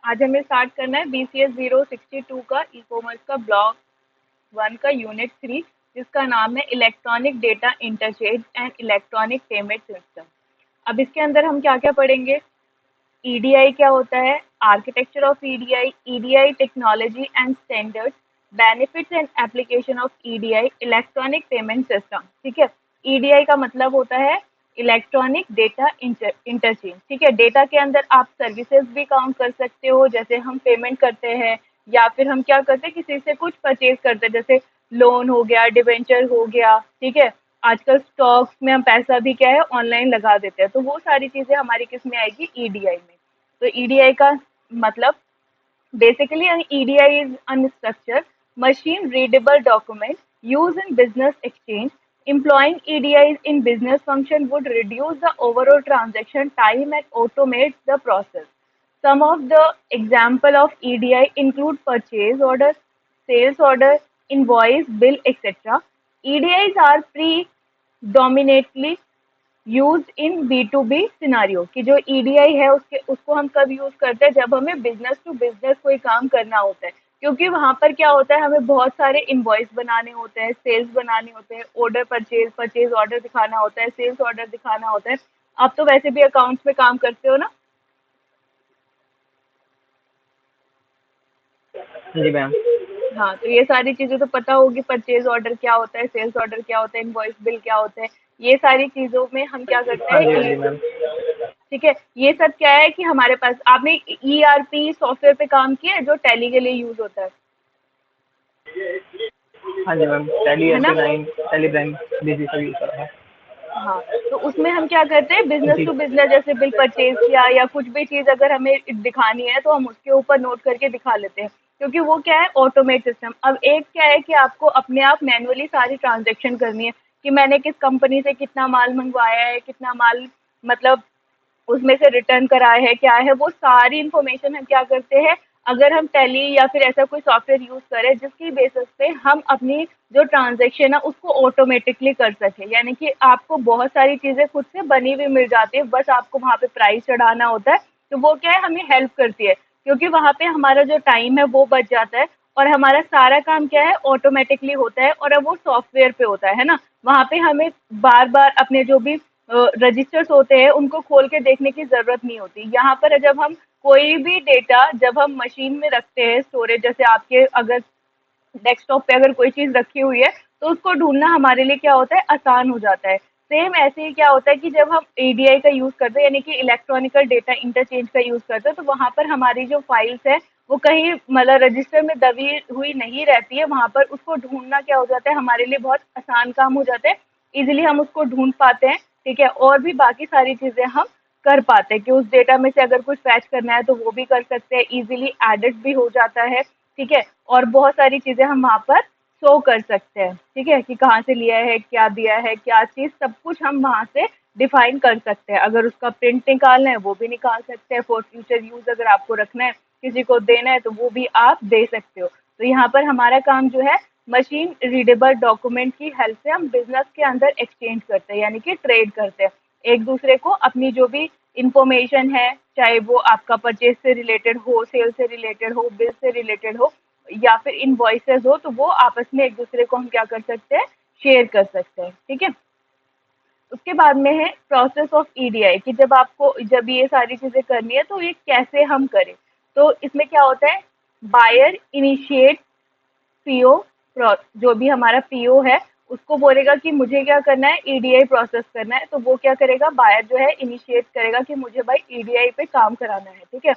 आज हमें स्टार्ट करना है BCS 062 का ई कॉमर्स का ब्लॉक 1 का यूनिट 3, जिसका नाम है electronic data interchange and electronic payment system. अब इसके अंदर हम क्या क्या पढ़ेंगे? ईडीआई क्या होता है, architecture of EDI, EDI technology and standards, benefits and application of EDI, electronic payment system. ठीक है, ईडीआई का मतलब होता है इलेक्ट्रॉनिक डेटा इंटरचेंज। ठीक है, डेटा के अंदर आप सर्विसेज भी काउंट कर सकते हो, जैसे हम पेमेंट करते हैं या फिर हम क्या करते हैं, किसी से कुछ परचेज करते हैं, जैसे लोन हो गया, डिवेंचर हो गया। ठीक है, आजकल स्टॉक्स में हम पैसा भी क्या है ऑनलाइन लगा देते हैं, तो वो सारी चीजें हमारी किस में आएगी, ईडीआई में। तो ईडीआई का मतलब basically an EDI is unstructured machine readable document used in business exchange. Employing EDIs in business function would reduce the overall transaction time and automate the process. Some of the example of EDI include purchase order, sales order, invoice, bill, etc. EDIs are predominantly use in B2B scenario, कि जो EDI है उसको हम कब use करते हैं, जब हमें बिजनेस टू बिजनेस कोई काम करना होता है, क्योंकि वहां पर क्या होता है, हमें बहुत सारे इनवॉइस बनाने होते हैं, सेल्स बनाने होते हैं, ऑर्डर परचेज परचेज ऑर्डर दिखाना होता है, सेल्स ऑर्डर दिखाना होता है। आप तो वैसे भी अकाउंट्स में काम करते हो ना? जी मैम। हाँ, तो ये सारी चीजें तो पता होगी, परचेज ऑर्डर क्या होता है, सेल्स ऑर्डर क्या होता है, इनवॉइस बिल क्या होता है। ये सारी चीजों में हम क्या करते हाँ हैं, जी, हाँ जी मैम। ठीक है, ये सब क्या है कि हमारे पास, आपने ईआरपी सॉफ्टवेयर पे काम किया है जो टैली के लिए यूज होता हाँ जी मैम, टैली है ना? 89, टैली बैंक, बीसी सब यूज करा है। हाँ, तो उसमें हम क्या करते हैं, बिजनेस जी। टू बिजनेस, जैसे बिल परचेज किया या कुछ भी चीज अगर हमें दिखानी है तो हम उसके ऊपर नोट करके दिखा लेते हैं, क्योंकि वो क्या है, ऑटोमेट सिस्टम। अब एक क्या है कि आपको अपने आप मैनुअली सारी ट्रांजेक्शन करनी है, कि मैंने किस कंपनी से कितना माल मंगवाया है, कितना माल मतलब उसमें से रिटर्न करा है, क्या है, वो सारी इन्फॉर्मेशन हम क्या करते हैं, अगर हम टैली या फिर ऐसा कोई सॉफ्टवेयर यूज करें जिसकी बेसिस पे हम अपनी जो ट्रांजेक्शन है उसको ऑटोमेटिकली कर सके, यानी कि आपको बहुत सारी चीजें खुद से बनी हुई मिल जाती है, बस आपको वहां पे प्राइस चढ़ाना होता है। तो वो क्या है, हमें हेल्प करती है, क्योंकि वहां पे हमारा जो टाइम है वो बच जाता है, और हमारा सारा काम क्या है, ऑटोमेटिकली होता है, और अब वो सॉफ्टवेयर पे होता है ना। वहां पे हमें बार बार अपने जो भी रजिस्टर्स होते हैं उनको खोल के देखने की जरूरत नहीं होती। यहाँ पर जब हम कोई भी डेटा जब हम मशीन में रखते हैं स्टोरेज, जैसे आपके अगर डेस्कटॉप पे अगर कोई चीज रखी हुई है तो उसको ढूंढना हमारे लिए क्या होता है, आसान हो जाता है। सेम ऐसे ही क्या होता है कि जब हम एडीआई का यूज करते हैं, यानी कि इलेक्ट्रॉनिकल डेटा इंटरचेंज का यूज करते हैं, तो वहां पर हमारी जो फाइल्स है वो कहीं मतलब रजिस्टर में दबी हुई नहीं रहती है, वहां पर उसको ढूंढना क्या हो जाता है, हमारे लिए बहुत आसान काम हो जाता है। इजिली हम उसको ढूंढ पाते हैं। ठीक है, और भी बाकी सारी चीजें हम कर पाते हैं, कि उस डेटा में से अगर कुछ फैच करना है तो वो भी कर सकते हैं, इजीली एडिट भी हो जाता है। ठीक है, और बहुत सारी चीजें हम वहाँ पर शो कर सकते हैं। ठीक है, कि कहाँ से लिया है, क्या दिया है, क्या चीज, सब कुछ हम वहाँ से डिफाइन कर सकते हैं। अगर उसका प्रिंट निकालना है वो भी निकाल सकते हैं, फॉर फ्यूचर यूज अगर आपको रखना है, किसी को देना है तो वो भी आप दे सकते हो। तो यहाँ पर हमारा काम जो है, मशीन रीडेबल डॉक्यूमेंट की हेल्प से हम बिजनेस के अंदर एक्सचेंज करते हैं, यानी कि ट्रेड करते हैं एक दूसरे को, अपनी जो भी इंफॉर्मेशन है, चाहे वो आपका परचेज से रिलेटेड हो, सेल से रिलेटेड हो, बिल से रिलेटेड हो, या फिर इनवॉइसेस हो, तो वो आपस में एक दूसरे को हम क्या कर सकते हैं, शेयर कर सकते हैं। ठीक है, उसके बाद में है प्रोसेस ऑफ ईडीआई, कि जब आपको जब ये सारी चीजें करनी है तो ये कैसे हम करें। तो इसमें क्या होता है, बायर इनिशिएट पीओ, जो भी हमारा पीओ है उसको बोलेगा कि मुझे क्या करना है, ईडीआई प्रोसेस करना है, तो वो क्या करेगा, बायर जो है इनिशिएट करेगा कि मुझे भाई ईडीआई पे काम कराना है। ठीक है,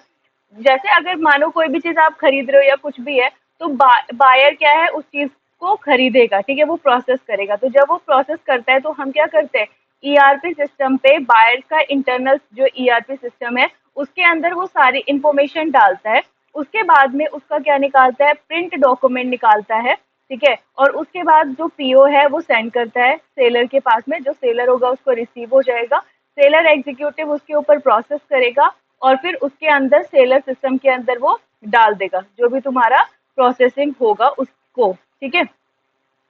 जैसे अगर मानो कोई भी चीज आप खरीद रहे हो या कुछ भी है, तो बायर क्या है, उस चीज को खरीदेगा। ठीक है, वो प्रोसेस करेगा, तो जब वो प्रोसेस करता है तो हम क्या करते हैं, ईआरपी सिस्टम पे बायर का इंटरनल जो ईआरपी सिस्टम है उसके अंदर वो सारी इंफॉर्मेशन डालता है। उसके बाद में उसका क्या निकालता है, प्रिंट डॉक्यूमेंट निकालता है। ठीक है, और उसके बाद जो पीओ है वो सेंड करता है सेलर के पास में, जो सेलर होगा उसको रिसीव हो जाएगा, सेलर एग्जीक्यूटिव उसके ऊपर प्रोसेस करेगा, और फिर उसके अंदर सेलर सिस्टम के अंदर वो डाल देगा जो भी तुम्हारा प्रोसेसिंग होगा उसको। ठीक है,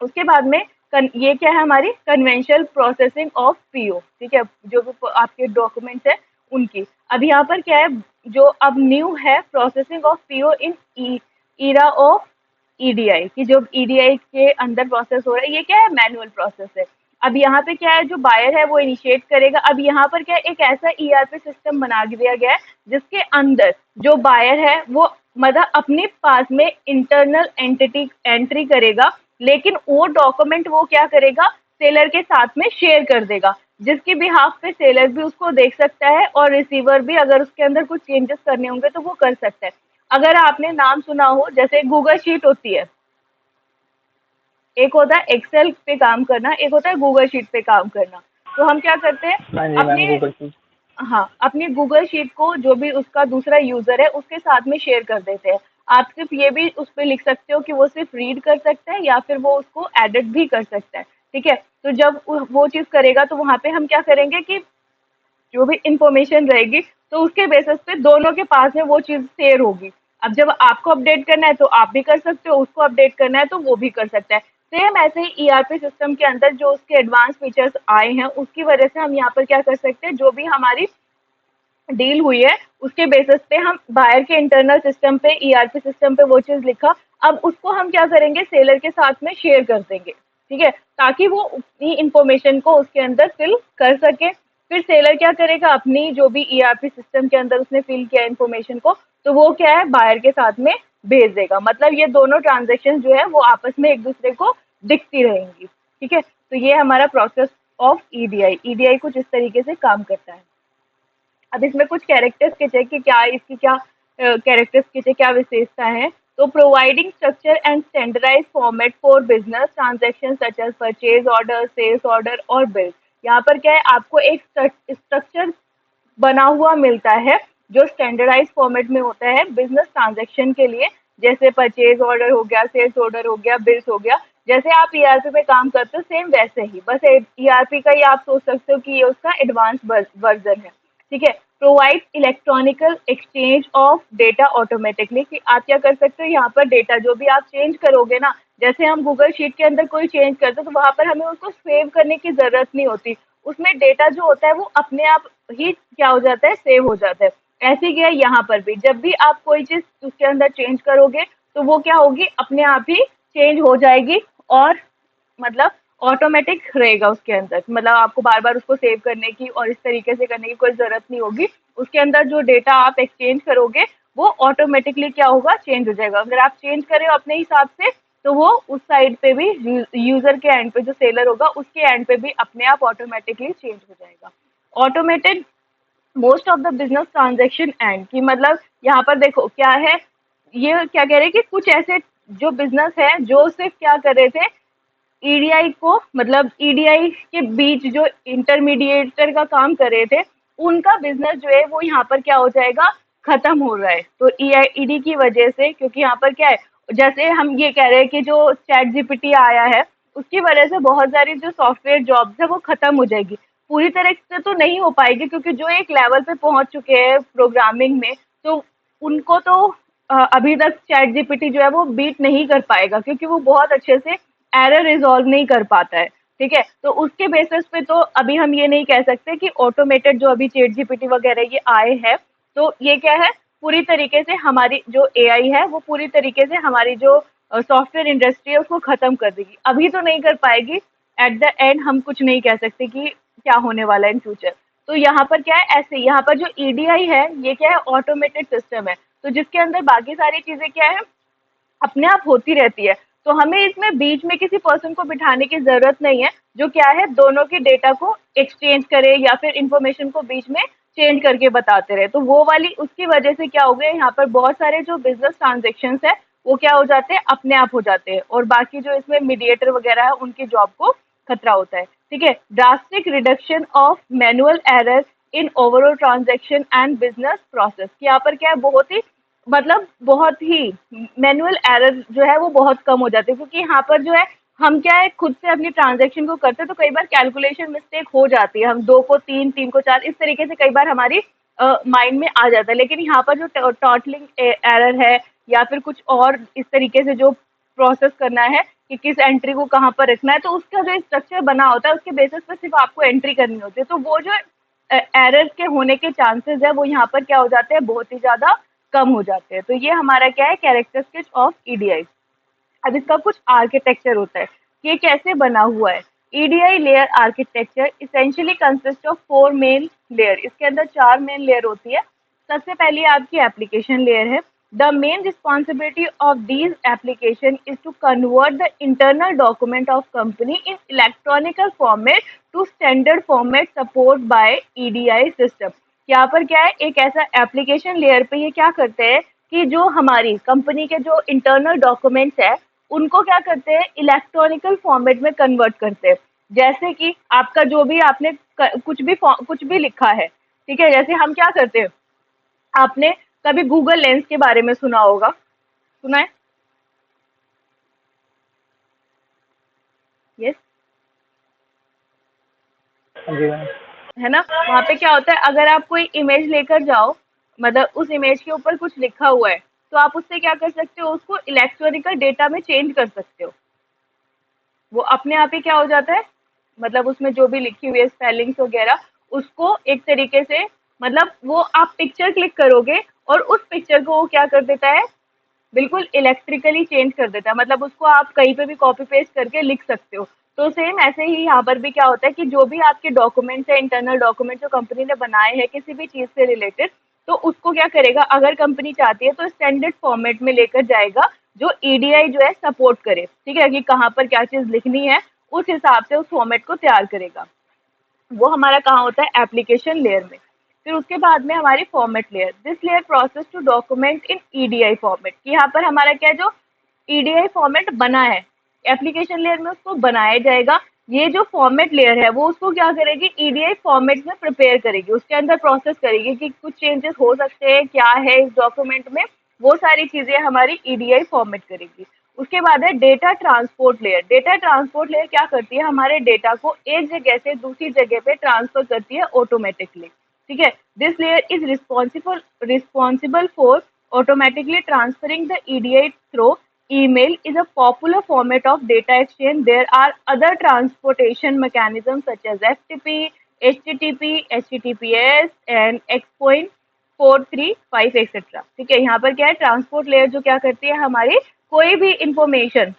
उसके बाद में ये क्या है, हमारी कन्वेंशनल प्रोसेसिंग ऑफ पीओ। ठीक है, जो भी आपके डॉक्यूमेंट्स है उनकी। अब यहाँ पर क्या है, जो अब न्यू है processing of PO in era of EDI, कि जो ईडीआई के अंदर प्रोसेस हो रहा है, ये क्या है, मैनुअल प्रोसेस है। अब यहाँ पे क्या है, जो बायर है वो इनिशिएट करेगा। अब यहाँ पर क्या है, एक ऐसा ईआरपी सिस्टम बना दिया गया है जिसके अंदर जो बायर है वो मतलब अपने पास में इंटरनल एंटिटी एंट्री करेगा, लेकिन वो डॉक्यूमेंट वो क्या करेगा, सेलर के साथ में शेयर कर देगा, जिसकी बिहाफ पे सेलर भी उसको देख सकता है और रिसीवर भी अगर उसके अंदर कुछ चेंजेस करने होंगे तो वो कर सकता है। अगर आपने नाम सुना हो, जैसे गूगल शीट होती है, एक होता है एक्सेल पे काम करना, एक होता है गूगल शीट पे काम करना। तो हम क्या करते हैं, हाँ जी मैम, अपने, गूगल शीट। हाँ, अपनी गूगल शीट को जो भी उसका दूसरा यूजर है उसके साथ में शेयर कर देते हैं। आप सिर्फ ये भी उस पर लिख सकते हो कि वो सिर्फ रीड कर सकता है या फिर वो उसको एडिट भी कर सकता है। ठीक है, तो जब वो चीज़ करेगा तो वहाँ पे हम क्या करेंगे कि जो भी इंफॉर्मेशन रहेगी तो उसके बेसिस पे दोनों के पास में वो चीज़ शेयर होगी। अब जब आपको अपडेट करना है तो आप भी कर सकते हो, उसको अपडेट करना है तो वो भी कर सकता है। सेम ऐसे ही ईआरपी सिस्टम के अंदर जो उसके एडवांस फीचर्स आए हैं उसकी वजह से हम यहाँ पर क्या कर सकते हैं, जो भी हमारी डील हुई है उसके बेसिस पे हम बायर के इंटरनल सिस्टम पे, ईआरपी सिस्टम पे वो चीज़ लिखा, अब उसको हम क्या करेंगे, सेलर के साथ में शेयर कर देंगे। ठीक है, ताकि वो अपनी इंफॉर्मेशन को उसके अंदर फिल कर सके। फिर सेलर क्या करेगा, अपनी जो भी ईआरपी सिस्टम के अंदर उसने फिल किया इंफॉर्मेशन को, तो वो क्या है, बायर के साथ में भेज देगा। मतलब ये दोनों ट्रांजेक्शन जो है वो आपस में एक दूसरे को दिखती रहेंगी। ठीक है, तो ये हमारा प्रोसेस ऑफ ईडीआई। ईडीआई कुछ इस तरीके से काम करता है। अब इसमें कुछ कैरेक्टर स्केच है कि क्या इसकी क्या कैरेक्टर स्केच है, क्या विशेषता है। तो providing structure and standardise format for business transaction such as purchase order, sales order और बिल। यहाँ पर क्या है, आपको एक स्ट्रक्चर बना हुआ मिलता है जो स्टैंडर्डाइज फॉर्मेट में होता है बिजनेस ट्रांजैक्शन के लिए, जैसे परचेज ऑर्डर हो गया, सेल्स ऑर्डर हो गया, बिल्स हो गया। जैसे आप ईआरपी पे काम करते हो सेम वैसे ही, बस ईआरपी का ही आप सोच सकते हो कि ये उसका एडवांस वर्जन है। ठीक है, provide electronical exchange of data automatically, कि आप क्या कर सकते हो, यहाँ पर डेटा जो भी आप चेंज करोगे ना, जैसे हम गूगल शीट के अंदर कोई चेंज करते हैं तो वहां पर हमें उसको सेव करने की जरूरत नहीं होती, उसमें डेटा जो होता है वो अपने आप ही क्या हो जाता है, सेव हो जाता है। ऐसे ही है यहाँ पर भी, जब भी आप कोई चीज उसके अंदर चेंज करोगे तो वो क्या होगी, अपने आप ही चेंज हो जाएगी और मतलब ऑटोमेटिक रहेगा उसके अंदर। मतलब आपको बार बार उसको सेव करने की और इस तरीके से करने की कोई ज़रूरत नहीं होगी। उसके अंदर जो डेटा आप एक्सचेंज करोगे वो ऑटोमेटिकली क्या होगा, चेंज हो जाएगा। अगर आप चेंज करें अपने हिसाब से तो वो उस साइड पे भी, यूज़र के एंड पे जो सेलर होगा उसके एंड पे भी अपने आप ऑटोमेटिकली चेंज हो जाएगा। Automated most of the business transaction and, की मतलब यहाँ पर देखो क्या है, ये क्या कह रहे हैं कि कुछ ऐसे जो बिजनेस है जो सिर्फ क्या कर रहे थे, ईडीआई को, मतलब ईडीआई के बीच जो इंटरमीडिएटर का काम कर रहे थे, उनका बिजनेस जो है वो यहाँ पर क्या हो जाएगा, खत्म हो रहा है। तो ईडी की वजह से, क्योंकि यहाँ पर क्या है, जैसे हम ये कह रहे हैं कि जो चैट जीपीटी आया है उसकी वजह से बहुत सारी जो सॉफ्टवेयर जॉब्स है वो खत्म हो जाएगी। पूरी तरह से तो नहीं हो पाएगी, क्योंकि जो एक लेवल पे पहुंच चुके हैं प्रोग्रामिंग में, तो उनको तो अभी तक चैट जीपीटी जो है वो बीट नहीं कर पाएगा, क्योंकि वो बहुत अच्छे से एरर रिजॉल्व नहीं कर पाता है। ठीक है, तो उसके बेसिस पे तो अभी हम ये नहीं कह सकते कि ऑटोमेटेड जो अभी चैट जीपीटी वगैरह ये आए हैं तो ये क्या है, पूरी तरीके से हमारी जो एआई है वो पूरी तरीके से हमारी जो सॉफ्टवेयर इंडस्ट्री है उसको खत्म कर देगी। अभी तो नहीं कर पाएगी, एट द एंड हम कुछ नहीं कह सकते कि क्या होने वाला है इन फ्यूचर। तो यहाँ पर क्या है, ऐसे यहाँ पर जो ईडीआई है ये क्या है, ऑटोमेटेड सिस्टम है, तो जिसके अंदर बाकी सारी चीजें क्या है, अपने आप होती रहती है। तो हमें इसमें बीच में किसी पर्सन को बिठाने की जरूरत नहीं है, जो क्या है, दोनों के डेटा को एक्सचेंज करे या फिर इंफॉर्मेशन को बीच में चेंज करके बताते रहे। तो वो वाली उसकी वजह से क्या हो गया, यहाँ पर बहुत सारे जो बिजनेस ट्रांजेक्शन है वो क्या हो जाते हैं, अपने आप हो जाते हैं, और बाकी जो इसमें मीडिएटर वगैरह है उनकी जॉब को खतरा होता है। ठीक है, drastic reduction of manual error in overall transaction and business process. यहाँ पर क्या है, बहुत ही मतलब बहुत ही मैनुअल एरर जो है वो बहुत कम हो जाते हैं, क्योंकि यहाँ पर जो है हम क्या है, खुद से अपनी ट्रांजैक्शन को करते हैं तो कई बार कैलकुलेशन मिस्टेक हो जाती है, हम दो को तीन, तीन को चार, इस तरीके से कई बार हमारी माइंड में आ जाता है। लेकिन यहाँ पर जो टोटलिंग एरर है या फिर कुछ और इस तरीके से जो प्रोसेस करना है कि किस एंट्री को कहाँ पर रखना है, तो उसका जो स्ट्रक्चर बना होता है उसके बेसिस पे सिर्फ आपको एंट्री करनी होती है। तो वो जो एरर के होने के चांसेस है वो यहाँ पर क्या हो जाते हैं, बहुत ही ज़्यादा कम हो जाते हैं। तो ये हमारा क्या है, कैरेक्टरिस्टिक्स ऑफ ईडीआई। अब इसका कुछ आर्किटेक्चर होता है कि ये कैसे बना हुआ है। EDI layer architecture essentially consist of 4 main layer. इसके अंदर 4 मेन लेयर होती है। सबसे पहली आपकी एप्लीकेशन लेयर है। The main responsibility of these application is to convert the internal document of company in electronical format to standard format support by EDI system. यहाँ पर क्या है, एक ऐसा एप्लीकेशन लेयर पे ये क्या करते हैं कि जो हमारी कंपनी के जो इंटरनल डॉक्यूमेंट्स है उनको क्या करते हैं, इलेक्ट्रॉनिकल फॉर्मेट में कन्वर्ट करते हैं। जैसे कि आपका जो भी आपने कुछ भी लिखा है, ठीक है, जैसे हम क्या करते हैं, आपने कभी गूगल लेंस के बारे में सुना होगा, सुना है? यस, हाँ जी मैम। है ना। वहाँ पे क्या होता है, अगर आप कोई इमेज लेकर जाओ, मतलब उस इमेज के ऊपर कुछ लिखा हुआ है, तो आप उससे क्या कर सकते हो, उसको इलेक्ट्रॉनिकल डेटा में चेंज कर सकते हो। वो अपने आप ही क्या हो जाता है, मतलब उसमें जो भी लिखी हुई है स्पेलिंग्स वगैरह, उसको एक तरीके से, मतलब वो आप पिक्चर क्लिक करोगे और उस पिक्चर को वो क्या कर देता है, बिल्कुल इलेक्ट्रिकली चेंज कर देता है। मतलब उसको आप कहीं पे भी कॉपी पेस्ट करके लिख सकते हो। तो सेम ऐसे ही यहाँ पर भी क्या होता है कि जो भी आपके डॉक्यूमेंट्स है, इंटरनल डॉक्यूमेंट जो कंपनी ने बनाए हैं किसी भी चीज़ से रिलेटेड, तो उसको क्या करेगा, अगर कंपनी चाहती है तो स्टैंडर्ड फॉर्मेट में लेकर जाएगा जो ईडीआई जो है सपोर्ट करे, ठीक है, कि कहाँ पर क्या चीज़ लिखनी है, उस हिसाब से उस फॉर्मेट को तैयार करेगा। वो हमारा कहाँ होता है, एप्लीकेशन लेयर में। फिर उसके बाद में हमारी format layer, this layer process to document in EDI format, कि यहाँ पर हमारा क्या है, जो ईडीआई फॉर्मेट बना है एप्लीकेशन लेयर में उसको बनाया जाएगा। ये जो फॉर्मेट लेयर है वो उसको क्या करेगी, ईडीआई फॉर्मेट में प्रिपेयर करेगी, उसके अंदर प्रोसेस करेगी कि कुछ चेंजेस हो सकते हैं क्या है इस डॉक्यूमेंट में, वो सारी चीजें हमारी ईडीआई फॉर्मेट करेगी। उसके बाद है data transport layer. Data transport layer क्या करती है, हमारे डेटा को एक जगह से दूसरी जगह पे ट्रांसफर करती है ऑटोमेटिकली, ठीक है। This layer is responsible for automatically transferring the EDI through email is a popular format of data exchange. There are other transportation mechanisms such as FTP, HTTP, HTTPS and X.435 etcetera, ठीक है। यहाँ पर क्या है, transport layer जो क्या करती है, हमारी कोई भी इंफॉर्मेशन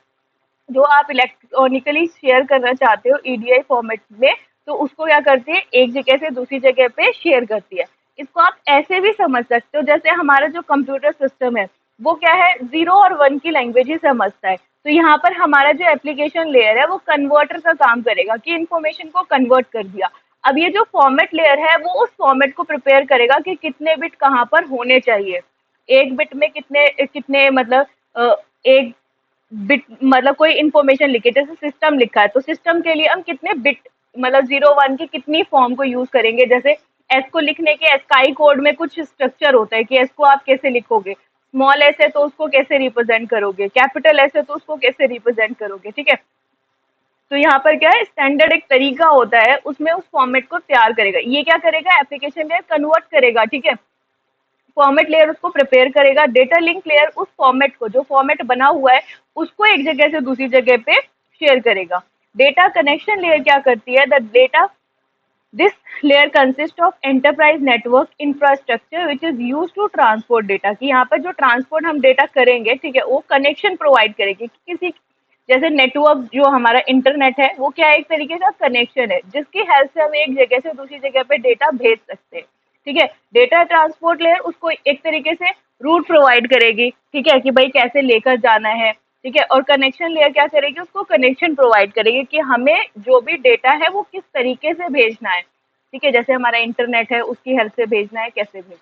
जो आप इलेक्ट्रॉनिकली शेयर करना चाहते हो ईडीआई फॉर्मेट में, तो उसको क्या करती है, एक जगह से दूसरी जगह पे शेयर करती है। इसको आप ऐसे भी समझ सकते हो, जैसे हमारा जो कंप्यूटर सिस्टम है वो क्या है, 0 और 1 की लैंग्वेज ही समझता है। तो यहाँ पर हमारा जो एप्लीकेशन लेयर है वो कन्वर्टर का काम करेगा कि इन्फॉर्मेशन को कन्वर्ट कर दिया। अब ये जो फॉर्मेट लेयर है वो उस फॉर्मेट को प्रिपेयर करेगा कि कितने बिट कहाँ पर होने चाहिए, एक बिट में कितने कितने, मतलब एक बिट, मतलब कोई इन्फॉर्मेशन लिखे, जैसे सिस्टम लिखा है तो सिस्टम के लिए हम कितने बिट, मतलब 0 1 की कितनी फॉर्म को यूज करेंगे। जैसे एस को लिखने के स्काई कोड में कुछ स्ट्रक्चर होता है कि एस को आप कैसे लिखोगे, स्मॉल एस है तो उसको कैसे रिप्रेजेंट करोगे, कैपिटल एस है तो उसको कैसे रिप्रेजेंट करोगे, ठीक है। तो यहाँ पर क्या है, स्टैंडर्ड एक तरीका होता है, उसमें उस फॉर्मेट को तैयार करेगा। ये क्या करेगा, एप्लीकेशन लेयर कन्वर्ट करेगा, ठीक है। फॉर्मेट लेयर उसको प्रिपेयर करेगा। डेटा लिंक लेयर उस फॉर्मेट को, जो फॉर्मेट बना हुआ है उसको एक जगह से दूसरी जगह पे शेयर करेगा। डेटा कनेक्शन लेयर क्या करती है, the data this layer consist of enterprise network infrastructure which is use to transport data, कि यहाँ पर जो ट्रांसपोर्ट हम डेटा करेंगे, ठीक है, वो कनेक्शन प्रोवाइड करेगी कि किसी, जैसे नेटवर्क जो हमारा इंटरनेट है वो क्या है, एक तरीके का कनेक्शन है जिसकी हेल्प से हम एक जगह से दूसरी जगह पे डेटा भेज सकते हैं, ठीक है। डेटा ट्रांसपोर्ट लेयर उसको एक तरीके से रूट प्रोवाइड करेगी, ठीक है, कि भाई कैसे लेकर जाना है, ठीक है। और कनेक्शन लेयर क्या करेगी, उसको कनेक्शन प्रोवाइड करेगी कि हमें जो भी डेटा है वो किस तरीके से भेजना है, ठीक है, जैसे हमारा इंटरनेट है उसकी हेल्प से भेजना है, कैसे भेजना है,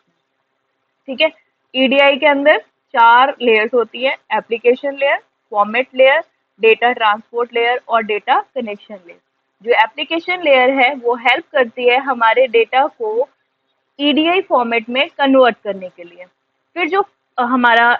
ठीक है। ईडीआई के अंदर 4 लेयर्स होती है, application layer, format layer, data transport layer और डेटा कनेक्शन लेयर। जो एप्लीकेशन लेयर है वो हेल्प करती है हमारे डेटा को ईडीआई फॉर्मेट में कन्वर्ट करने के लिए। फिर जो हमारा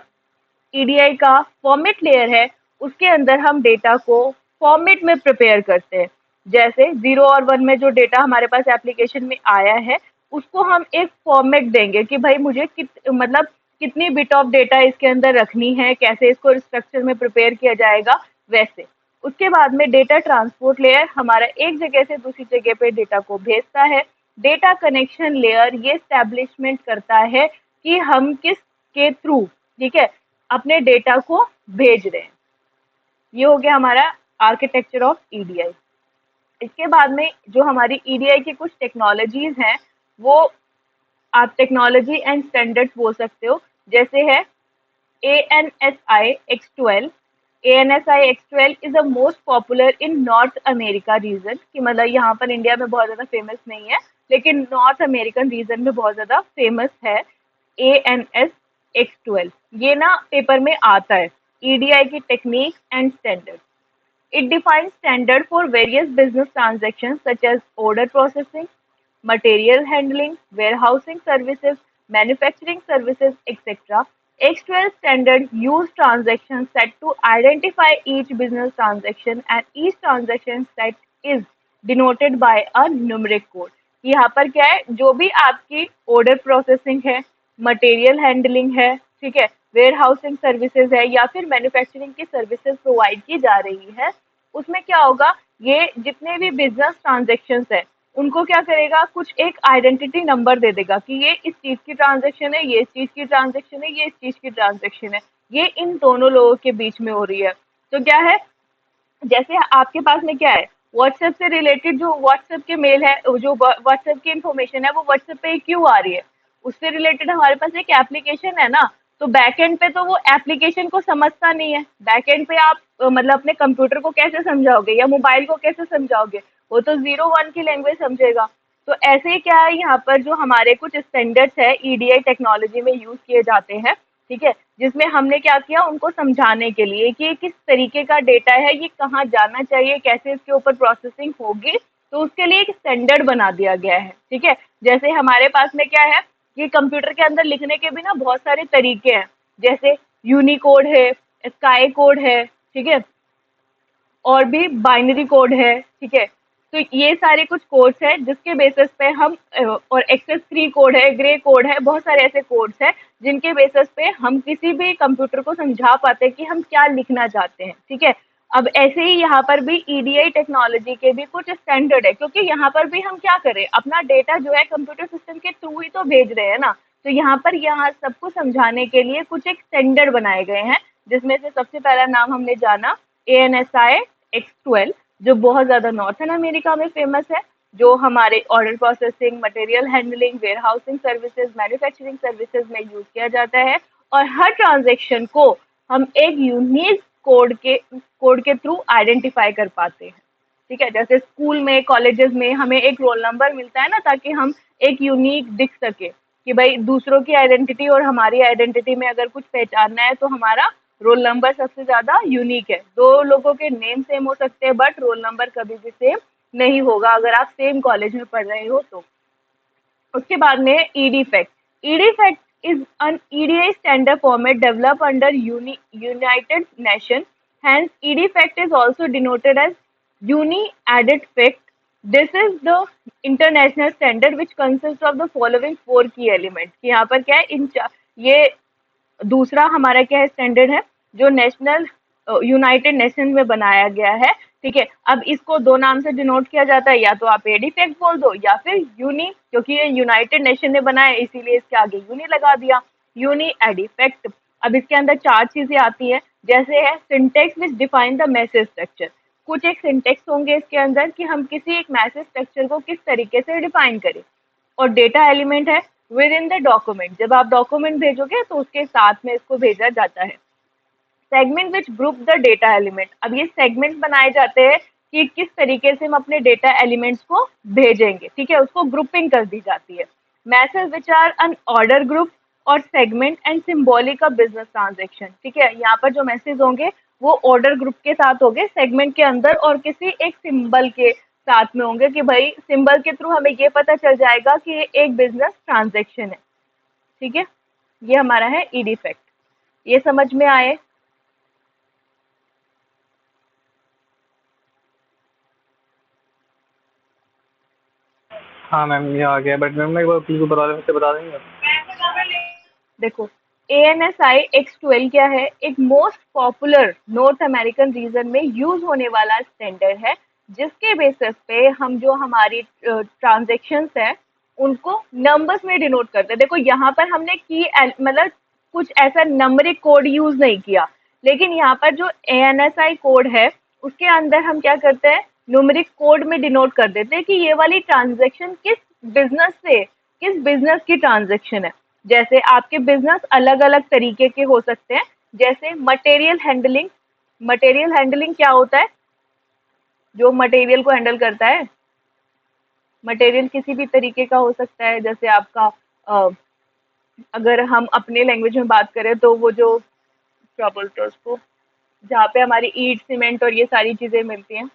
ईडीआई का फॉर्मेट लेयर है उसके अंदर हम डेटा को फॉर्मेट में प्रिपेयर करते हैं। जैसे 0 और 1 में जो डेटा हमारे पास एप्लीकेशन में आया है उसको हम एक फॉर्मेट देंगे कि भाई मुझे मतलब कितनी बिट ऑफ डेटा इसके अंदर रखनी है, कैसे इसको स्ट्रक्चर में प्रिपेयर किया जाएगा, वैसे। उसके बाद में डेटा ट्रांसपोर्ट लेयर हमारा एक जगह से दूसरी जगह पे डेटा को भेजता है। डेटा कनेक्शन लेयर ये स्टैब्लिशमेंट करता है कि हम किस के थ्रू, ठीक है, अपने डेटा को भेज रहे हैं। ये हो गया हमारा आर्किटेक्चर ऑफ ईडीआई। इसके बाद में जो हमारी ईडीआई की कुछ टेक्नोलॉजीज हैं, वो आप टेक्नोलॉजी एंड स्टैंडर्ड्स बोल सकते हो। जैसे है ANSI X12। ANSI X12 is the most popular in North America region, कि मतलब यहाँ पर इंडिया में बहुत ज़्यादा फेमस नहीं है, लेकिन नॉर्थ अमेरिकन रीजन में बहुत ज़्यादा फेमस है ANS X12। ये ना पेपर में आता है, ईडीआई की techniques and standard. It defines standard for various business transactions such as order processing, material handling, warehousing services, manufacturing services, etc. X12 standard use transaction set to identify each business transaction, and each transaction set is denoted by a numeric code. यहाँ पर क्या है, जो भी आपकी order processing है, material handling है, ठीक है, वेयर हाउसिंग सर्विसेज है, या फिर मैन्युफैक्चरिंग की सर्विसेज प्रोवाइड की जा रही है, उसमें क्या होगा, ये जितने भी बिजनेस ट्रांजेक्शन्स है उनको क्या करेगा, कुछ एक आइडेंटिटी नंबर दे देगा कि ये इस चीज की ट्रांजेक्शन है, ये इस चीज की ट्रांजेक्शन है, ये इस चीज की ट्रांजेक्शन है, ये इन दोनों लोगों के बीच में हो रही है। तो क्या है, जैसे आपके पास में क्या है, व्हाट्सएप से रिलेटेड जो व्हाट्सएप के मेल है, जो व्हाट्सएप की इंफॉर्मेशन है वो व्हाट्सएप पे क्यों आ रही है, उससे रिलेटेड हमारे पास एक एप्लीकेशन है ना, तो बैकएंड पे तो वो एप्लीकेशन को समझता नहीं है। बैकएंड पे आप मतलब अपने कंप्यूटर को कैसे समझाओगे या मोबाइल को कैसे समझाओगे, वो तो 0 1 की लैंग्वेज समझेगा। तो ऐसे ही क्या है, यहाँ पर जो हमारे कुछ स्टैंडर्ड्स है ईडीआई टेक्नोलॉजी में यूज किए जाते हैं, ठीक है, जिसमें हमने क्या किया, उनको समझाने के लिए कि ये किस तरीके का डेटा है, ये कहाँ जाना चाहिए, कैसे इसके ऊपर प्रोसेसिंग होगी, तो उसके लिए एक स्टैंडर्ड बना दिया गया है, ठीक है। जैसे हमारे पास में क्या है कि कंप्यूटर के अंदर लिखने के भी ना बहुत सारे तरीके हैं, जैसे यूनिकोड है, स्काई कोड है, ठीक है, और भी बाइनरी कोड है, ठीक है। तो ये सारे कुछ कोड्स हैं जिसके बेसिस पे हम और एक्सेस 3 कोड है, ग्रे कोड है, बहुत सारे ऐसे कोड्स हैं जिनके बेसिस पे हम किसी भी कंप्यूटर को समझा पाते हैं कि हम क्या लिखना चाहते हैं, ठीक है। अब ऐसे ही यहाँ पर भी ईडीआई टेक्नोलॉजी के भी कुछ स्टैंडर्ड है, क्योंकि यहाँ पर भी हम क्या करें, अपना डेटा जो है कंप्यूटर सिस्टम के थ्रू ही तो भेज रहे हैं ना। तो यहाँ पर यहाँ सबको समझाने के लिए कुछ एक स्टैंडर्ड बनाए गए हैं, जिसमें से सबसे पहला नाम हमने जाना ANSI X12, जो बहुत ज़्यादा नॉर्थन अमेरिका में फेमस है, जो हमारे order processing, material handling, warehousing services, manufacturing services में यूज किया जाता है। और हर ट्रांजेक्शन को हम एक यूनिक कोड के थ्रू आइडेंटिफाई कर पाते हैं, ठीक है। जैसे स्कूल में, कॉलेजेस में हमें एक रोल नंबर मिलता है ना, ताकि हम एक यूनिक दिख सके कि भाई दूसरों की आइडेंटिटी और हमारी आइडेंटिटी में अगर कुछ पहचानना है तो हमारा रोल नंबर सबसे ज्यादा यूनिक है। दो लोगों के नेम सेम हो सकते हैं बट रोल नंबर कभी भी सेम नहीं होगा अगर आप सेम कॉलेज में पढ़ रहे हो तो। उसके बाद में ED fact. ED fact is an EDI standard format developed under United Nations. Hence, ED fact is also denoted as Uni Added Fact. This is the international standard which consists of the following 4 key elements. कि यहाँ पर क्या है, ये दूसरा हमारा क्या है स्टैंडर्ड है जो नेशनल यूनाइटेड नेशन में बनाया गया है, ठीक है। अब इसको दो नाम से डिनोट किया जाता है, या तो आप एडी फैक्ट बोल दो या फिर यूनी, क्योंकि ये यूनाइटेड नेशन ने बनाया इसीलिए इसके आगे यूनी लगा दिया, यूनी एडी फैक्ट। अब इसके अंदर 4 चीजें आती हैं, जैसे है syntax which define the message structure. कुछ एक सिंटेक्स होंगे इसके अंदर कि हम किसी एक मैसेज स्ट्रक्चर को किस तरीके से डिफाइन करें। और डेटा एलिमेंट है विद इन द डॉक्यूमेंट, जब आप डॉक्यूमेंट भेजोगे तो उसके साथ में इसको भेजा जाता है। Segment which group the data element. अब ये सेगमेंट बनाए जाते हैं कि किस तरीके से हम अपने डेटा एलिमेंट्स को भेजेंगे, ठीक है, उसको ग्रुपिंग कर दी जाती है। Message which are an order group और segment and symbolic of business transaction, ठीक है। यहाँ पर जो मैसेज होंगे वो ऑर्डर ग्रुप के साथ होंगे, सेगमेंट के अंदर, और किसी एक सिंबल के साथ में होंगे कि भाई सिंबल के थ्रू हमें ये पता चल जाएगा कि ये एक बिजनेस ट्रांजेक्शन है, ठीक है। ये हमारा है ईडी फैक्ट। ये समझ में आए? हाँ मैम, ये आ गया, बट मैम एक बार प्लीज बता देंगे। देखो, ANSI X12 क्या है, एक most popular north American region में यूज होने वाला स्टैंडर्ड है जिसके बेसिस पे हम जो हमारी ट्रांजेक्शन्स है उनको नंबर्स में डिनोट करते हैं। देखो यहाँ पर हमने की मतलब कुछ ऐसा नंबरिक कोड यूज नहीं किया, लेकिन यहाँ पर जो एएनएसआई कोड है उसके अंदर हम क्या करते हैं, न्यूमेरिक कोड में डिनोट कर देते हैं कि ये वाली ट्रांजेक्शन किस बिजनेस की ट्रांजेक्शन है। जैसे आपके बिजनेस अलग अलग तरीके के हो सकते हैं, जैसे मटेरियल हैंडलिंग। मटेरियल हैंडलिंग क्या होता है? जो मटेरियल को हैंडल करता है। मटेरियल किसी भी तरीके का हो सकता है, जैसे आपका अगर हम अपने लैंग्वेज में बात करें तो वो जो क्या बोलते हैं उसको, जहाँ पे हमारी ईंट सीमेंट और ये सारी चीजें मिलती हैं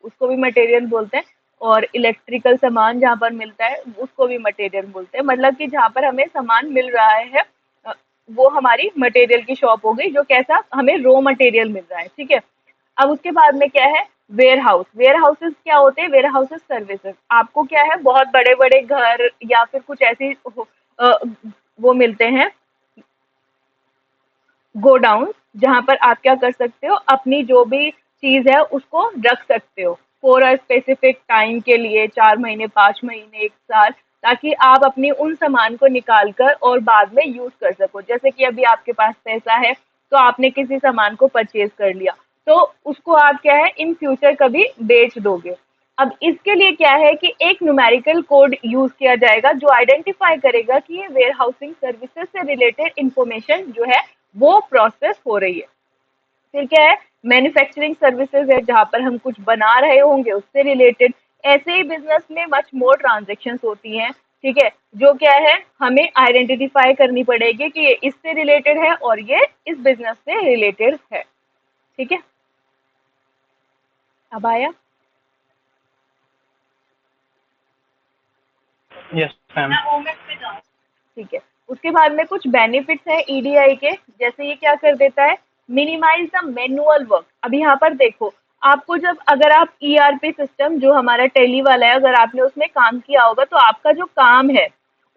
उसको भी मटेरियल बोलते हैं। और इलेक्ट्रिकल सामान जहाँ पर मिलता है उसको भी मटेरियल बोलते हैं। मतलब कि जहाँ पर हमें सामान मिल रहा है वो हमारी मटेरियल की शॉप हो गई, जो कैसा हमें रॉ मटेरियल मिल रहा है, ठीक है। अब उसके बाद में क्या है, वेयर हाउस। वेयर हाउसेस क्या होते हैं? Warehouses services. आपको क्या है, बहुत बड़े बड़े घर या फिर कुछ ऐसी अ, वो मिलते हैं गोडाउन, जहाँ पर आप क्या कर सकते हो, अपनी जो भी चीज है उसको रख सकते हो फॉर अ स्पेसिफिक टाइम के लिए, 4 महीने, 5 महीने, 1 साल, ताकि आप अपनी उन सामान को निकाल कर और बाद में यूज कर सको। जैसे कि अभी आपके पास पैसा है तो आपने किसी सामान को परचेज कर लिया, तो उसको आप क्या है इन फ्यूचर कभी बेच दोगे। अब इसके लिए क्या है कि एक न्यूमेरिकल कोड यूज किया जाएगा जो आइडेंटिफाई करेगा कि ये वेयर हाउसिंग सर्विसेज से रिलेटेड इंफॉर्मेशन जो है वो प्रोसेस हो रही है। फिर क्या है, मैन्युफैक्चरिंग सर्विसेज है, जहाँ पर हम कुछ बना रहे होंगे उससे रिलेटेड। ऐसे ही बिजनेस में मच मोर ट्रांजेक्शन होती हैं, ठीक है, जो क्या है हमें आइडेंटिफाई करनी पड़ेगी कि ये इससे रिलेटेड है और ये इस बिजनेस से रिलेटेड है, ठीक है। अब आया? Yes ma'am. ठीक है। उसके बाद में कुछ बेनिफिट्स हैं ईडीआई के, जैसे ये क्या कर देता है, मिनिमाइज द मैनुअल वर्क। अब यहाँ पर देखो, आपको जब अगर आप ईआरपी सिस्टम जो हमारा टेली वाला है, अगर आपने उसमें काम किया होगा तो आपका जो काम है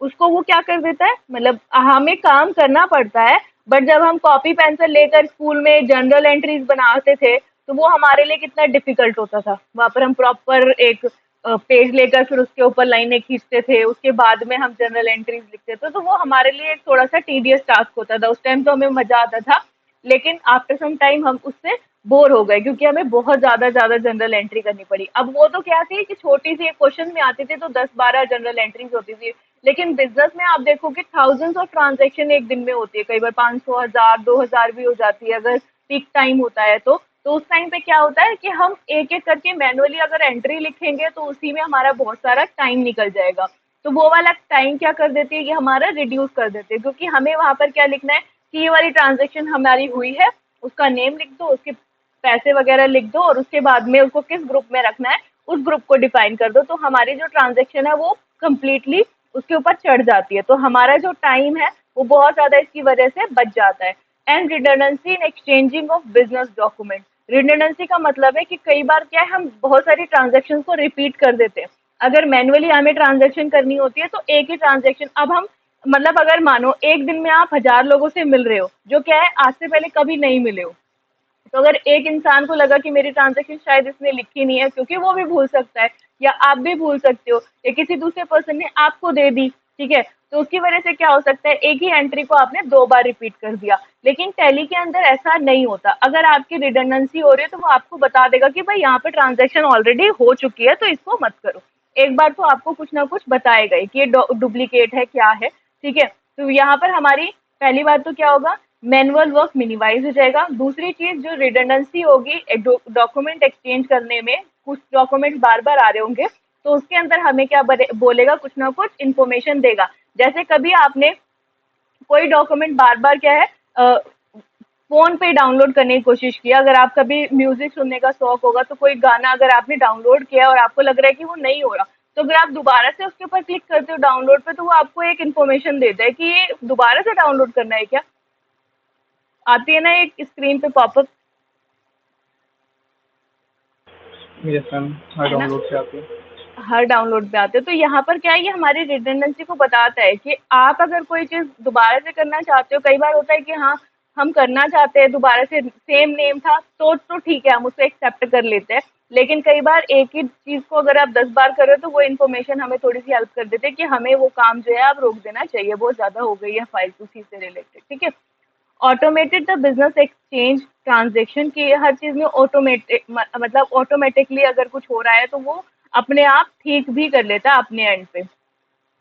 उसको वो क्या कर देता है, मतलब हमें काम करना पड़ता है, बट जब हम कॉपी पेंसिल लेकर स्कूल में जनरल एंट्रीज बनाते थे तो वो हमारे लिए कितना डिफिकल्ट होता था। वहां पर हम प्रॉपर एक पेज लेकर फिर उसके ऊपर लाइनें खींचते थे, उसके बाद में हम जनरल एंट्रीज लिखते थे, तो वो हमारे लिए एक थोड़ा सा टीडियस टास्क होता था। उस टाइम तो हमें मजा आता था, लेकिन आफ्टर सम टाइम हम उससे बोर हो गए क्योंकि हमें बहुत ज्यादा ज्यादा जनरल एंट्री करनी पड़ी। अब वो तो क्या थी कि छोटी सी एक क्वेश्चन में आती थी तो 10-12 जनरल एंट्रीज होती थी, लेकिन बिजनेस में आप देखोगे थाउजेंड्स ऑफ ट्रांजेक्शन एक दिन में होती है, कई बार 500, 1000, 2000 भी हो जाती है अगर पीक टाइम होता है तो उस टाइम पे क्या होता है कि हम एक एक करके मैनुअली अगर एंट्री लिखेंगे तो उसी में हमारा बहुत सारा टाइम निकल जाएगा। तो वो वाला टाइम क्या कर देती है कि हमारा रिड्यूस कर देते हैं, क्योंकि हमें वहां पर क्या लिखना है कि ये वाली ट्रांजेक्शन हमारी हुई है, उसका नेम लिख दो, उसके पैसे वगैरह लिख दो और उसके बाद में उसको किस ग्रुप में रखना है उस ग्रुप को डिफाइन कर दो, तो हमारी जो ट्रांजेक्शन है वो कम्प्लीटली उसके ऊपर चढ़ जाती है। तो हमारा जो टाइम है वो बहुत ज्यादा इसकी वजह से बच जाता है। And redundancy in exchanging of business document. Redundancy का मतलब है कि कई बार क्या है, हम बहुत सारी ट्रांजेक्शन को रिपीट कर देते हैं। अगर मैनुअली हमें ट्रांजेक्शन करनी होती है तो एक ही ट्रांजेक्शन, अब हम मतलब अगर मानो एक दिन में आप 1000 लोगों से मिल रहे हो जो क्या है आज से पहले कभी नहीं मिले हो, तो अगर एक इंसान को लगा कि मेरी ट्रांजेक्शन शायद इसने लिखी नहीं है, क्योंकि वो भी भूल सकता है या आप भी भूल सकते हो या किसी दूसरे पर्सन ने आपको दे दी, ठीक है, तो उसकी वजह से क्या हो सकता है, एक ही एंट्री को आपने 2 बार रिपीट कर दिया। लेकिन टैली के अंदर ऐसा नहीं होता। अगर आपकी रिडंडेंसी हो रही है तो वो आपको बता देगा कि भाई यहाँ पे ट्रांजेक्शन ऑलरेडी हो चुकी है तो इसको मत करो। एक बार तो आपको कुछ ना कुछ बताएगा ही कि ये डुप्लीकेट है क्या है, ठीक है। तो यहाँ पर हमारी पहली बात तो क्या होगा, मैनुअल वर्क मिनिमाइज हो जाएगा। दूसरी चीज जो रिडंडेंसी होगी डॉक्यूमेंट एक्सचेंज करने में, कुछ डॉक्यूमेंट बार बार आ रहे होंगे तो उसके अंदर हमें क्या बोलेगा, कुछ ना कुछ इन्फॉर्मेशन देगा। जैसे कभी आपने कोई डॉक्यूमेंट बार बार क्या है फोन पे डाउनलोड करने की कोशिश किया, अगर आप कभी म्यूजिक सुनने का शौक होगा तो कोई गाना अगर आपने डाउनलोड किया और आपको लग रहा है कि वो नहीं हो रहा, तो अगर आप दोबारा से उसके ऊपर क्लिक करते हो डाउनलोड पे तो वो आपको एक इन्फॉर्मेशन देता है कि ये दोबारा से डाउनलोड करना है क्या। आती है ना एक स्क्रीन पे पॉपअप, यस मैम, हाँ है ना, डाउनलोड से आती है। हर डाउनलोड पे आते हैं। तो यहाँ पर क्या है, ये हमारी रिडंडेंसी को बताता है कि आप अगर कोई चीज दोबारा से करना चाहते हो, कई बार होता है कि हाँ हम करना चाहते हैं दोबारा से, सेम नेम था तो ठीक है हम उसको एक्सेप्ट कर लेते हैं, लेकिन कई बार एक ही चीज को अगर आप 10 बार कर रहे हो तो वो इन्फॉर्मेशन हमें थोड़ी सी हेल्प कर देते हैं कि हमें वो काम जो है आप रोक देना चाहिए, बहुत ज्यादा हो गई है फाइल उसी से रिलेटेड। ठीक है। Automated the business exchange transaction की हर चीज में ऑटोमेटेड मतलब ऑटोमेटिकली अगर कुछ हो रहा है तो वो अपने आप ठीक भी कर लेता है अपने एंड पे।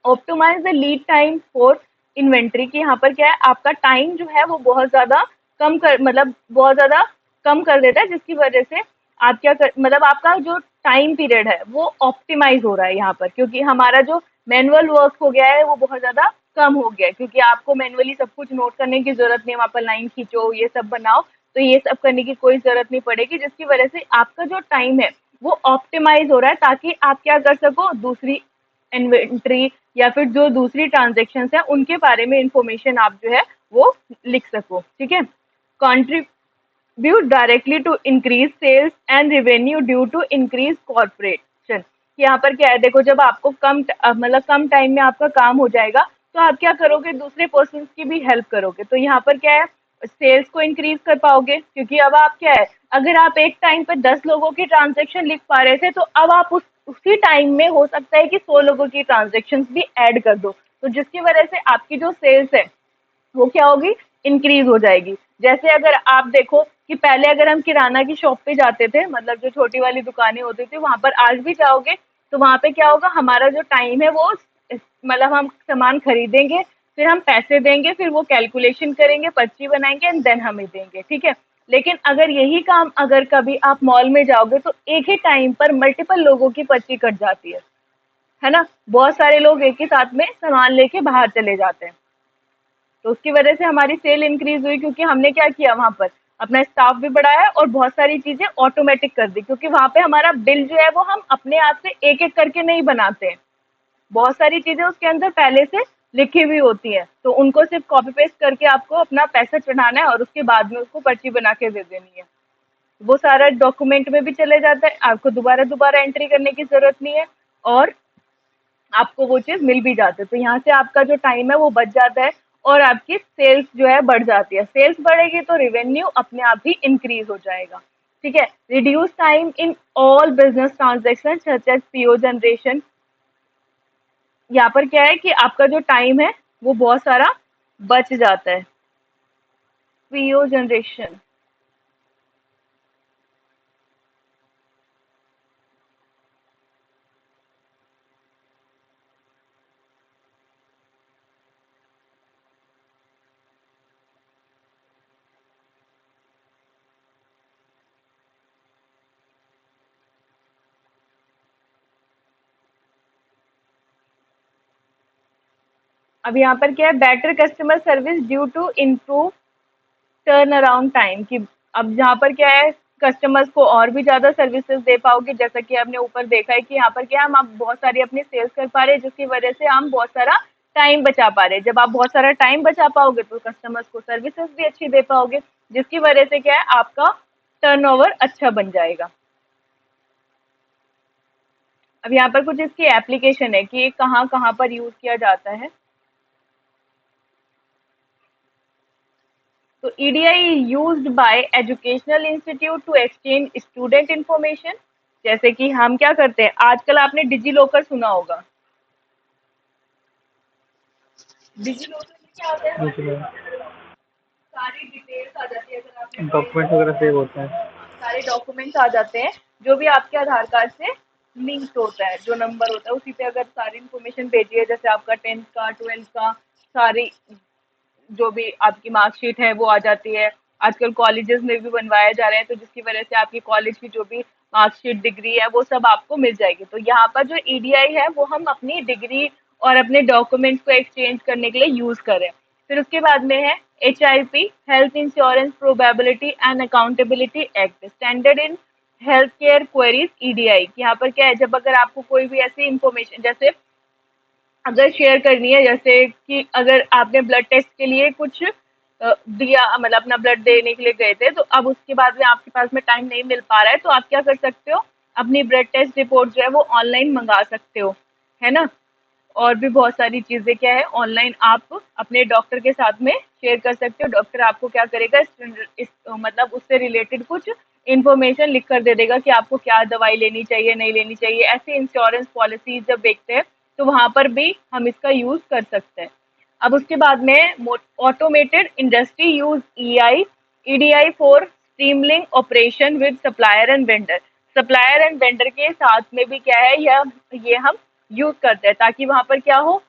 Optimise the lead time for inventory की यहाँ पर क्या है, आपका टाइम जो है वो बहुत ज्यादा कम कर मतलब बहुत ज्यादा कम कर देता है, जिसकी वजह से आप क्या कर मतलब आपका जो टाइम पीरियड है वो ऑप्टिमाइज हो रहा है यहाँ पर, क्योंकि हमारा जो मैनुअल वर्क हो गया है वो बहुत ज्यादा कम हो गया है, क्योंकि आपको मैनुअली सब कुछ नोट करने की जरूरत नहीं है, वहाँ पर लाइन खींचो ये सब बनाओ, तो ये सब करने की कोई जरूरत नहीं पड़ेगी, जिसकी वजह से आपका जो टाइम है वो ऑप्टिमाइज हो रहा है, ताकि आप क्या कर सको, दूसरी इन्वेंट्री या फिर जो दूसरी ट्रांजेक्शन है उनके बारे में इंफॉर्मेशन आप जो है वो लिख सको। ठीक है। Contribute directly to increase sales and revenue due to increase corporation. यहाँ पर क्या है, देखो जब आपको मतलब कम टाइम में आपका काम हो जाएगा तो आप क्या करोगे, दूसरे पर्सन की भी हेल्प करोगे, तो यहाँ पर क्या है, सेल्स को इंक्रीज कर पाओगे, क्योंकि अब आप क्या है, अगर आप एक टाइम पर 10 लोगों की ट्रांजेक्शन लिख पा रहे थे तो अब आप उसी टाइम में हो सकता है कि 100 लोगों की ट्रांजेक्शन भी ऐड कर दो, तो जिसकी वजह से आपकी जो सेल्स है वो क्या होगी, इंक्रीज हो जाएगी। जैसे अगर आप देखो कि पहले अगर हम किराना की शॉप पे जाते थे, मतलब जो छोटी वाली दुकानें होती थी, वहां पर आज भी जाओगे तो वहां पे क्या होगा, हमारा जो टाइम है वो मतलब हम सामान खरीदेंगे, फिर हम पैसे देंगे, फिर वो कैलकुलेशन करेंगे, पर्ची बनाएंगे एंड देन हमें देंगे। ठीक है। लेकिन अगर यही काम अगर कभी आप मॉल में जाओगे तो एक ही टाइम पर मल्टीपल लोगों की पर्ची कट जाती है ना, बहुत सारे लोग एक ही साथ में सामान लेके बाहर चले जाते हैं, तो उसकी वजह से हमारी सेल इंक्रीज हुई, क्योंकि हमने क्या किया, वहां पर अपना स्टाफ भी बढ़ाया और बहुत सारी चीजें ऑटोमेटिक कर दी, क्योंकि वहां पे हमारा बिल जो है वो हम अपने आप से एक एक करके नहीं बनाते हैं, बहुत सारी चीजें उसके अंदर पहले से लिखी हुई होती हैं, तो उनको सिर्फ कॉपी पेस्ट करके आपको अपना पैसा चढ़ाना है और उसके बाद में उसको पर्ची बना के दे देनी है, वो सारा डॉक्यूमेंट में भी चले जाता है, आपको दोबारा दोबारा एंट्री करने की जरूरत नहीं है और आपको वो चीज मिल भी जाती है, तो यहाँ से आपका जो टाइम है वो बच जाता है और आपकी सेल्स जो है बढ़ जाती है, सेल्स बढ़ेगी तो रेवेन्यू अपने आप ही इंक्रीज हो जाएगा। ठीक है। Reduce time in all business transaction such as PO generation, यहाँ पर क्या है कि आपका जो टाइम है वो बहुत सारा बच जाता है। पीओ जनरेशन, अब यहाँ पर क्या है, better customer service due to improve turnaround time की, अब यहाँ पर क्या है, कस्टमर्स को और भी ज्यादा सर्विसेज दे पाओगे, जैसा कि आपने ऊपर देखा है कि यहाँ पर क्या है, हम आप बहुत सारी अपनी सेल्स कर पा रहे हैं, जिसकी वजह से हम बहुत सारा टाइम बचा पा रहे हैं, जब आप बहुत सारा टाइम बचा पाओगे तो कस्टमर्स को सर्विसेज भी अच्छी दे पाओगे, जिसकी वजह से क्या है, आपका टर्नओवर अच्छा बन जाएगा। अब यहाँ पर कुछ इसकी एप्लीकेशन है कि ये कहाँ कहाँ पर यूज किया जाता है। तो EDI used by educational institute to exchange student information, जैसे कि हम क्या करते हैं, आजकल आपने डिजी लॉकर सुना होगा, डिजी लॉकर में क्या होता है, हमारी सारी डिटेल्स आ जाती है, अगर आपने डॉक्यूमेंट वगैरह सेव होते हैं। हाँ, सारे डॉक्यूमेंट्स आ जाते हैं जो भी आपके आधार कार्ड से लिंक्ड होता है, जो नंबर होता है उसी पे अगर सारी इन्फॉर्मेशन भेजी है, जैसे आपका 10th का 12th का सारी जो भी आपकी मार्कशीट है वो आ जाती है, आजकल कॉलेजेस में भी बनवाए जा रहे हैं, तो जिसकी वजह से आपकी कॉलेज की जो भी मार्कशीट डिग्री है वो सब आपको मिल जाएगी, तो यहाँ पर जो ईडीआई है वो हम अपनी डिग्री और अपने डॉक्यूमेंट्स को एक्सचेंज करने के लिए यूज करें। फिर उसके बाद में है HIP, health insurance probability and accountability act, standard in health care queries EDI, यहाँ पर क्या है, जब अगर आपको कोई भी ऐसी इंफॉर्मेशन जैसे अगर शेयर करनी है, जैसे कि अगर आपने ब्लड टेस्ट के लिए कुछ दिया, मतलब अपना ब्लड देने के लिए गए थे, तो अब उसके बाद में आपके पास में टाइम नहीं मिल पा रहा है, तो आप क्या कर सकते हो, अपनी ब्लड टेस्ट रिपोर्ट जो है वो ऑनलाइन मंगा सकते हो, है ना, और भी बहुत सारी चीजें क्या है, ऑनलाइन आप अपने डॉक्टर के साथ में शेयर कर सकते हो, डॉक्टर आपको क्या करेगा, मतलब उससे रिलेटेड कुछ इंफॉर्मेशन लिख कर दे देगा कि आपको क्या दवाई लेनी चाहिए, नहीं लेनी चाहिए। ऐसे इंश्योरेंस पॉलिसी जब देखते हैं तो वहां पर भी हम इसका यूज कर सकते हैं। अब उसके बाद में automated industry use EI EDI for streamlining operation with supplier and vendor. Supplier and vendor के साथ में भी क्या है, यह ये हम यूज करते हैं ताकि वहां पर क्या हो,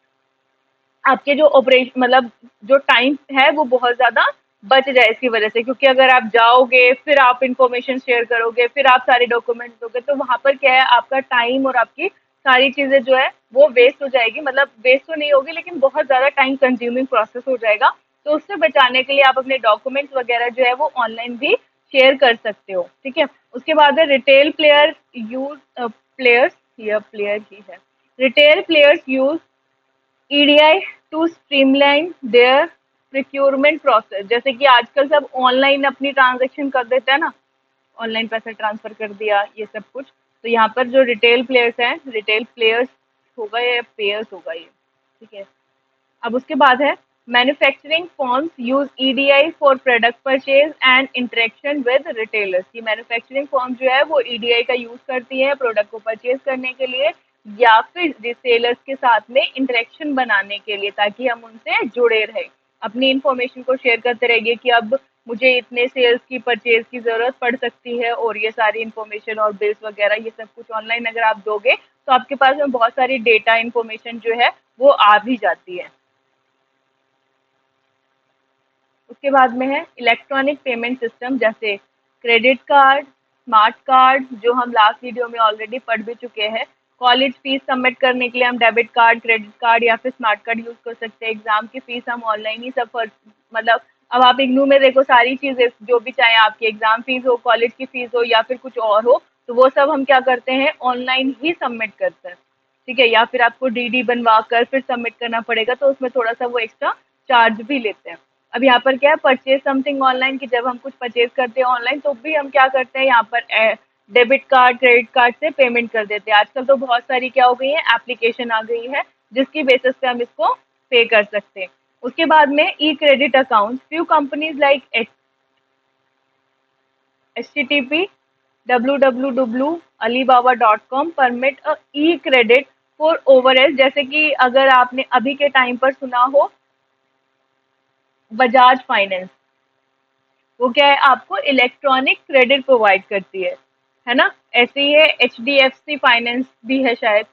आपके जो ऑपरेशन मतलब जो टाइम है वो बहुत ज्यादा बच जाए इसकी वजह से। क्योंकि अगर आप जाओगे फिर आप इंफॉर्मेशन शेयर करोगे फिर आप सारे डॉक्यूमेंट्स दोगे तो वहां पर क्या है, आपका टाइम और आपकी सारी चीजें जो है वो वेस्ट हो जाएगी। मतलब वेस्ट तो नहीं होगी लेकिन बहुत ज्यादा टाइम कंज्यूमिंग प्रोसेस हो जाएगा। तो उससे बचाने के लिए आप अपने डॉक्यूमेंट्स वगैरह जो है वो ऑनलाइन भी शेयर कर सकते हो। ठीक है, उसके बाद है रिटेल प्लेयर यूज प्लेयर्स, यह प्लेयर ही है। Retail players use EDI to streamline their procurement process. जैसे कि आजकल सब ऑनलाइन अपनी ट्रांजेक्शन कर देते हैं ना, ऑनलाइन पैसा ट्रांसफर कर दिया ये सब कुछ। तो यहाँ पर जो रिटेल प्लेयर्स हैं, रिटेल प्लेयर्स होगा या पेयर्स होगा ये, ठीक है। अब उसके बाद है manufacturing firms use EDI for product purchase and interaction with retailers. ये मैन्युफैक्चरिंग फर्म जो है वो ईडीआई का यूज करती है प्रोडक्ट को परचेज करने के लिए या फिर रिटेलर्स के साथ में इंटरेक्शन बनाने के लिए, ताकि हम उनसे जुड़े रहें, अपनी इंफॉर्मेशन को शेयर करते रहिए कि अब मुझे इतने सेल्स की परचेज की जरूरत पड़ सकती है और ये सारी इंफॉर्मेशन और बिल्स वगैरह ये सब कुछ ऑनलाइन अगर आप दोगे तो आपके पास में बहुत सारी डेटा इंफॉर्मेशन जो है वो आ भी जाती है। उसके बाद में है इलेक्ट्रॉनिक पेमेंट सिस्टम जैसे क्रेडिट कार्ड, स्मार्ट कार्ड, जो हम लास्ट वीडियो में ऑलरेडी पढ़ भी चुके हैं। कॉलेज फीस सबमिट करने के लिए हम डेबिट कार्ड, क्रेडिट कार्ड या फिर स्मार्ट कार्ड यूज कर सकते हैं। एग्जाम की फीस हम ऑनलाइन ही सब मतलब अब आप इग्नू में देखो सारी चीजें जो भी चाहे आपकी एग्जाम फीस हो, कॉलेज की फीस हो या फिर कुछ और हो, तो वो सब हम क्या करते हैं ऑनलाइन ही सबमिट करते हैं। ठीक है, या फिर आपको डीडी बनवा कर फिर सबमिट करना पड़ेगा तो उसमें थोड़ा सा वो एक्स्ट्रा चार्ज भी लेते हैं। अब यहाँ पर क्या है, परचेज समथिंग ऑनलाइन, कि जब हम कुछ परचेज करते हैं ऑनलाइन तो भी हम क्या करते हैं यहाँ पर डेबिट कार्ड, क्रेडिट कार्ड से पेमेंट कर देते हैं। आजकल तो बहुत सारी क्या हो गई है, एप्लीकेशन आ गई है जिसकी बेसिस पे हम इसको पे कर सकते हैं। उसके बाद में E credit account, few companies like HTTP www alibaba.com permit a E credit for overhead. जैसे कि अगर आपने अभी के टाइम पर सुना हो बजाज फाइनेंस, वो क्या है आपको इलेक्ट्रॉनिक क्रेडिट प्रोवाइड करती है ना। ऐसे ही है HDFC फाइनेंस भी है शायद,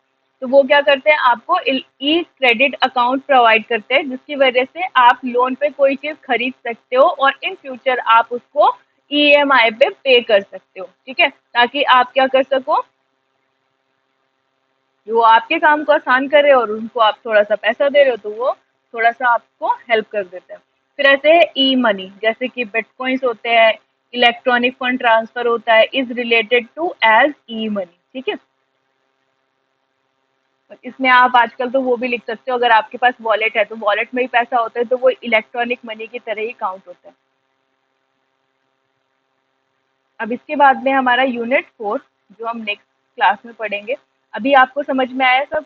तो वो क्या करते हैं आपको ई क्रेडिट अकाउंट प्रोवाइड करते हैं जिसकी वजह से आप लोन पे कोई चीज खरीद सकते हो और इन फ्यूचर आप उसको EMI पे पे कर सकते हो। ठीक है, ताकि आप क्या कर सको, वो आपके काम को आसान करे और उनको आप थोड़ा सा पैसा दे रहे हो तो वो थोड़ा सा आपको हेल्प कर देते हैं। फिर ऐसे है ई मनी, जैसे कि बिटकॉइंस होते हैं, इलेक्ट्रॉनिक फंड ट्रांसफर होता है, is related to as e money. ठीक है, और इसमें आप आजकल तो वो भी लिख सकते हो, अगर आपके पास वॉलेट है तो वॉलेट में ही पैसा होता है तो वो इलेक्ट्रॉनिक मनी की तरह ही काउंट होता है। अब इसके बाद में हमारा यूनिट 4 जो हम नेक्स्ट क्लास में पढ़ेंगे। अभी आपको समझ में आया सब?